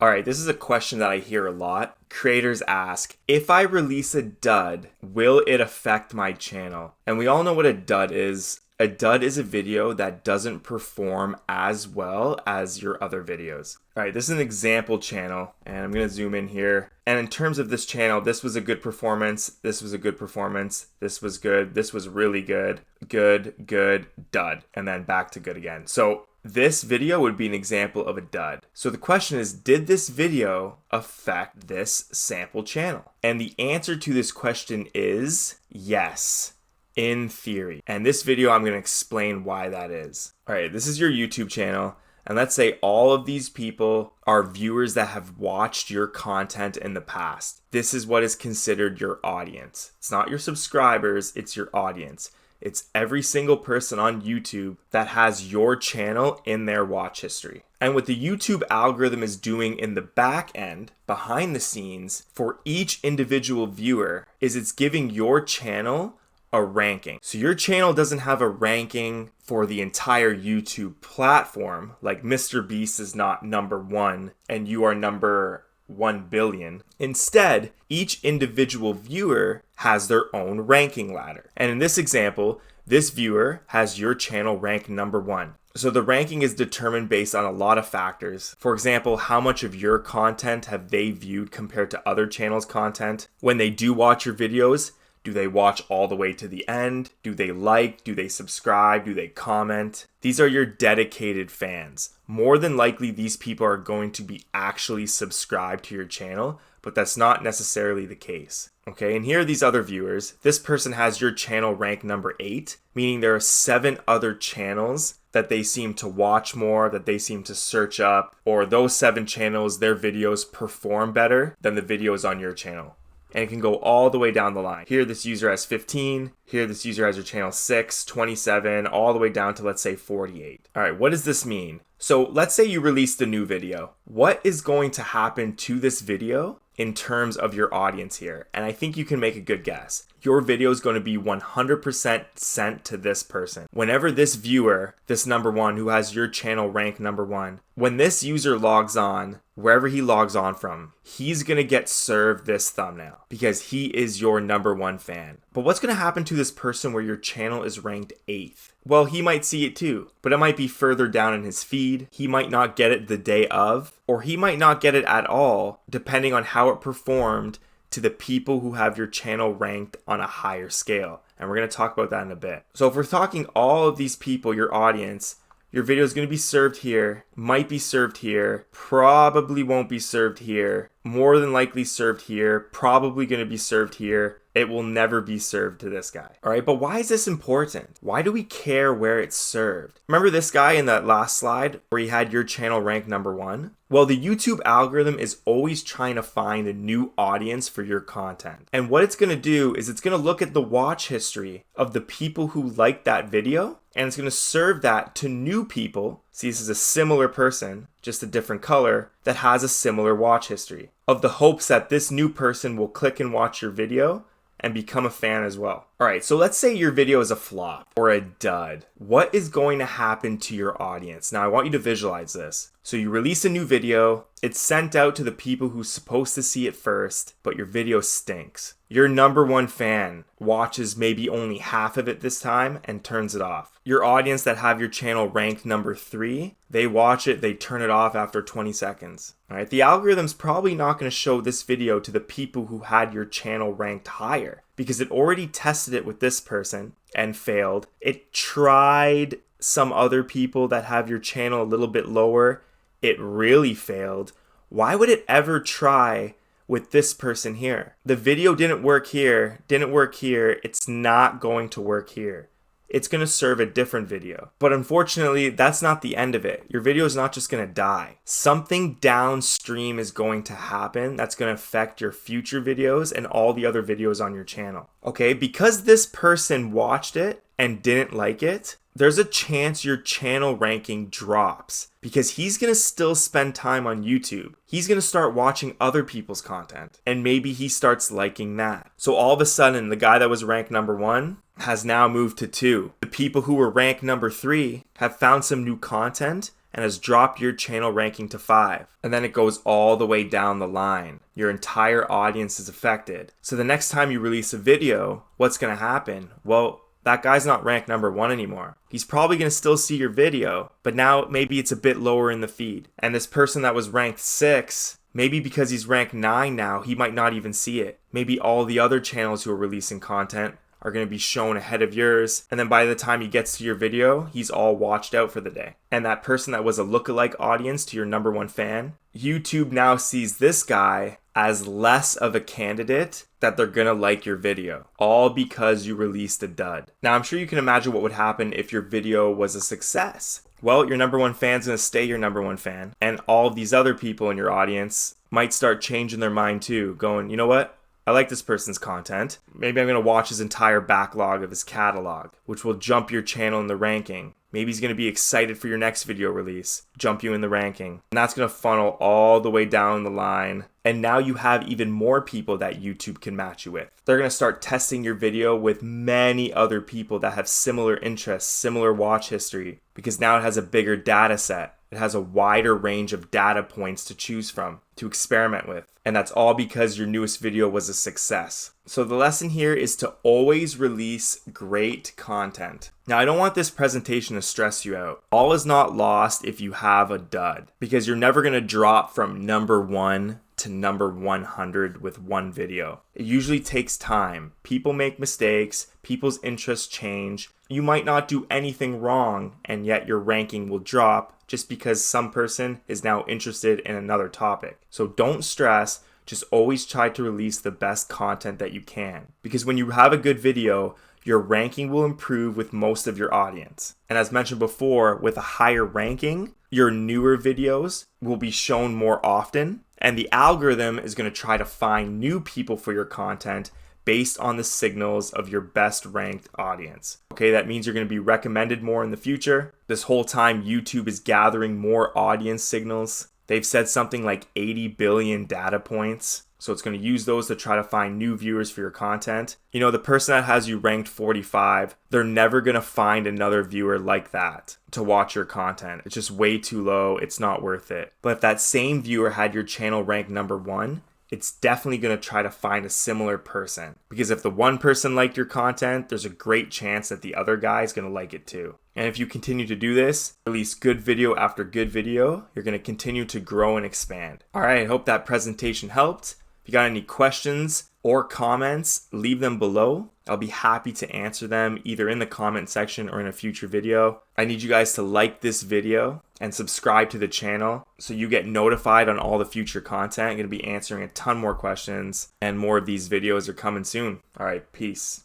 All right, this is a question that I hear a lot. Creators ask, if I release a dud, will it affect my channel? And we all know what a dud is. A dud is a video that doesn't perform as well as your other videos. All right, this is an example channel, and I'm going to zoom in here. And in terms of this channel, this was a good performance. This was a good performance. This was good. This was really good. Good, good, dud. And then back to good again. So this video would be an example of a dud. So the question is, did this video affect this sample channel? And the answer to this question is yes. In theory. And this video, I'm going to explain why that is. All right, this is your YouTube channel. And let's say all of these people are viewers that have watched your content in the past. This is what is considered your audience. It's not your subscribers, it's your audience. It's every single person on YouTube that has your channel in their watch history. And what the YouTube algorithm is doing in the back end, behind the scenes, for each individual viewer, is it's giving your channel a ranking. So your channel doesn't have a ranking for the entire YouTube platform, like Mr. Beast is not number 1 and you are number 1 billion. Instead, each individual viewer has their own ranking ladder. And in this example, this viewer has your channel ranked number 1. So the ranking is determined based on a lot of factors. For example, how much of your content have they viewed compared to other channels' content? When they do watch your videos, do they watch all the way to the end? Do they like? Do they subscribe? Do they comment? These are your dedicated fans. More than likely, these people are going to be actually subscribed to your channel, but that's not necessarily the case. Okay, and here are these other viewers. This person has your channel ranked number 8, meaning there are 7 other channels that they seem to watch more, that they seem to search up, or those 7 channels, their videos perform better than the videos on your channel. And it can go all the way down the line. Here, this user has 15. Here, this user has your channel 6, 27, all the way down to, let's say, 48. All right, what does this mean? So let's say you released a new video. What is going to happen to this video in terms of your audience here? And I think you can make a good guess. Your video is going to be 100% sent to this person. Whenever this viewer, this number 1 who has your channel ranked number 1, when this user logs on, wherever he logs on from, he's going to get served this thumbnail because he is your number 1 fan. But what's going to happen to this person where your channel is ranked 8th? Well, he might see it too, but it might be further down in his feed. He might not get it the day of, or he might not get it at all, depending on how it performed to the people who have your channel ranked on a higher scale. And we're going to talk about that in a bit. So if we're talking all of these people, your audience, your video is going to be served here, might be served here, probably won't be served here, more than likely served here, probably going to be served here. It will never be served to this guy. All right, but why is this important? Why do we care where it's served? Remember this guy in that last slide where he had your channel ranked number 1? Well, the YouTube algorithm is always trying to find a new audience for your content. And what it's going to do is it's going to look at the watch history of the people who liked that video, and it's going to serve that to new people. See, this is a similar person, just a different color, that has a similar watch history, of the hopes that this new person will click and watch your video and become a fan as well. All right, so let's say your video is a flop or a dud. What is going to happen to your audience? Now, I want you to visualize this. So you release a new video, it's sent out to the people who's supposed to see it first, but your video stinks. Your number 1 fan watches maybe only half of it this time and turns it off. Your audience that have your channel ranked number 3, they watch it, they turn it off after 20 seconds. All right, the algorithm's probably not going to show this video to the people who had your channel ranked higher because it already tested it with this person and failed. It tried some other people that have your channel a little bit lower. It really failed. Why would it ever try with this person here? The video didn't work here, it's not going to work here. It's going to serve a different video. But unfortunately, that's not the end of it. Your video is not just going to die. Something downstream is going to happen that's going to affect your future videos and all the other videos on your channel. Okay, because this person watched it and didn't like it, there's a chance your channel ranking drops because he's going to still spend time on YouTube. He's going to start watching other people's content and maybe he starts liking that. So all of a sudden, the guy that was ranked number 1 has now moved to 2. The people who were ranked number 3 have found some new content and has dropped your channel ranking to 5. And then it goes all the way down the line. Your entire audience is affected. So the next time you release a video, what's going to happen? Well, that guy's not ranked number 1 anymore. He's probably going to still see your video, but now maybe it's a bit lower in the feed. And this person that was ranked 6, maybe because he's ranked 9 now, he might not even see it. Maybe all the other channels who are releasing content are going to be shown ahead of yours. And then by the time he gets to your video, he's all watched out for the day. And that person that was a lookalike audience to your number 1 fan, YouTube now sees this guy as less of a candidate that they're gonna like your video, all because you released a dud. Now, I'm sure you can imagine what would happen if your video was a success. Well, your number 1 fan's gonna stay your number 1 fan, and all of these other people in your audience might start changing their mind too, going, you know what? I like this person's content. Maybe I'm going to watch his entire backlog of his catalog, which will jump your channel in the ranking. Maybe he's going to be excited for your next video release, jump you in the ranking. And that's going to funnel all the way down the line. And now you have even more people that YouTube can match you with. They're going to start testing your video with many other people that have similar interests, similar watch history, because now it has a bigger data set. It has a wider range of data points to choose from, to experiment with. And that's all because your newest video was a success. So the lesson here is to always release great content. Now, I don't want this presentation to stress you out. All is not lost if you have a dud, because you're never going to drop from number 1 to number 100 with one video. It usually takes time. People make mistakes, people's interests change. You might not do anything wrong, and yet your ranking will drop just because some person is now interested in another topic. So don't stress, just always try to release the best content that you can. Because when you have a good video, your ranking will improve with most of your audience. And as mentioned before, with a higher ranking, your newer videos will be shown more often, and the algorithm is going to try to find new people for your content based on the signals of your best ranked audience. Okay, that means you're going to be recommended more in the future. This whole time, YouTube is gathering more audience signals. They've said something like 80 billion data points. So it's going to use those to try to find new viewers for your content. You know, the person that has you ranked 45, they're never going to find another viewer like that to watch your content. It's just way too low. It's not worth it. But if that same viewer had your channel ranked number 1, it's definitely going to try to find a similar person. Because if the one person liked your content, there's a great chance that the other guy is going to like it too. And if you continue to do this, release good video after good video, you're going to continue to grow and expand. All right, I hope that presentation helped. If you got any questions or comments, leave them below. I'll be happy to answer them either in the comment section or in a future video. I need you guys to like this video and subscribe to the channel so you get notified on all the future content. I'm going to be answering a ton more questions, and more of these videos are coming soon. All right, peace.